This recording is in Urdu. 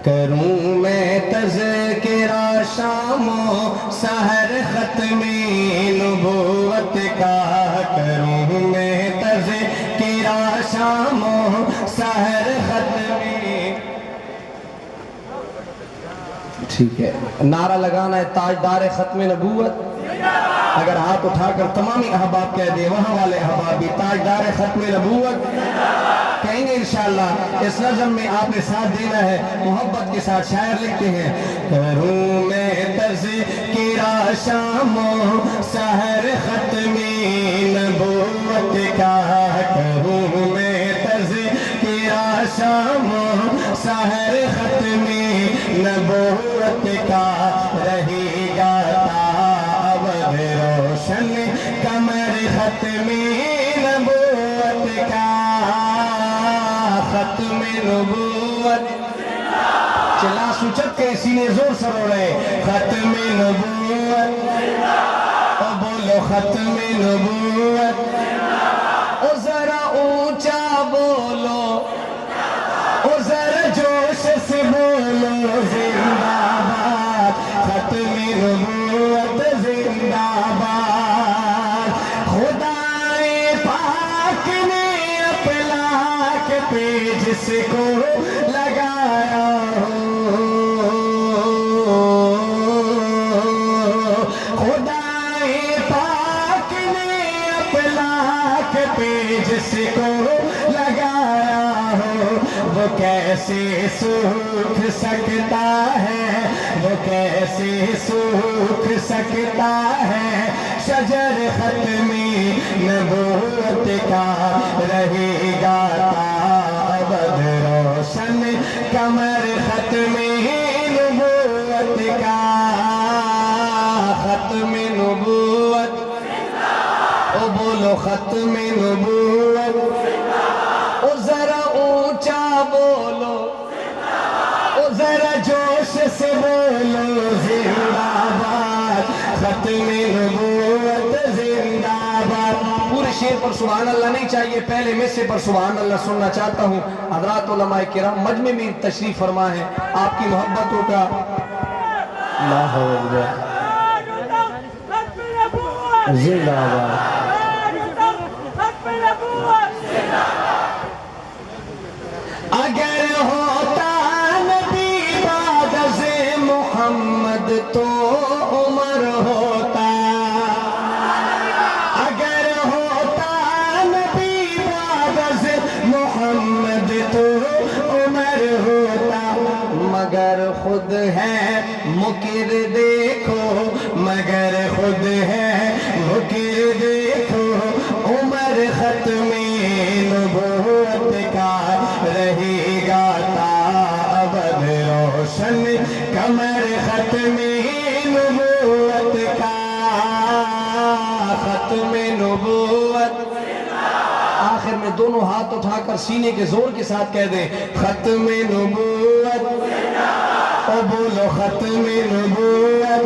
کروں میں تذکرہ شام و سحر ختم نبوت کا، کروں میں تذکرہ شام و سحر ختم. ٹھیک ہے، نعرہ لگانا ہے تاجدار ختم نبوت. اگر ہاتھ اٹھا کر تمامی احباب کہہ دیں، وہاں والے احباب بھی تاجدار ختم نبوت کہیں گے انشاءاللہ. اس نظم میں آپ نے ساتھ دینا ہے، محبت کے ساتھ. شاعر لکھتے ہیں کروں میں تذکرہ شام و سحر ختم نبوت کا، کروں میں تذکرہ شام و سحر ختم نبوت کا. رہے گا ابد روشن قمر ختم نبوت کا، ختم نبوت. چلا سوچت کے سینے زور سر ہو رہے. ختم نبوت، او بولو ختم نبوت. او ذرا اونچا بولو، او ذرا جوش سے بولو. زندہ باد ختم نبوت، زندہ باد. خدائے پاک نے اپلاک پہ جس کو لگایا ہو، خدائے پاک نے اپلاک پہ جس کو لگایا ہو، وہ کیسے سوکھ سکتا ہے، وہ کیسے سوکھ سکتا ہے شجر ختم نبوت کا. رہے گا ابد روشن قمر ختم نبوت کا، ختم نبوت. او بولو ختم نبوت. او ذرا اونچا بولو، او ذرا جوش سے بولو. زندہ باد ختم نبوت، زندہ باد. پورے شعر پر سبحان اللہ نہیں چاہیے، پہلے میں سے پر سبحان اللہ سننا چاہتا ہوں. حضرات علماء کرام مجمع میں تشریف فرما ہے. آپ کی محبتوں کا اللہ اکبر. زندہ باد. اگر ہوتا نبی بعد از محمد تو عمر ہوتا، اگر ہوتا نبی بعد از محمد تو عمر ہوتا. مگر خود ہے مکر دیکھو، مگر خود ہے مکر دیکھو. عمر ختم نبوت کا، رہے گا ابد روشن قمر ختم نبوت کا، ختم نبوت. آخر میں دونوں ہاتھ اٹھا کر سینے کے زور کے ساتھ کہہ دیں ختم نبوت. او بولو ختم نبوت.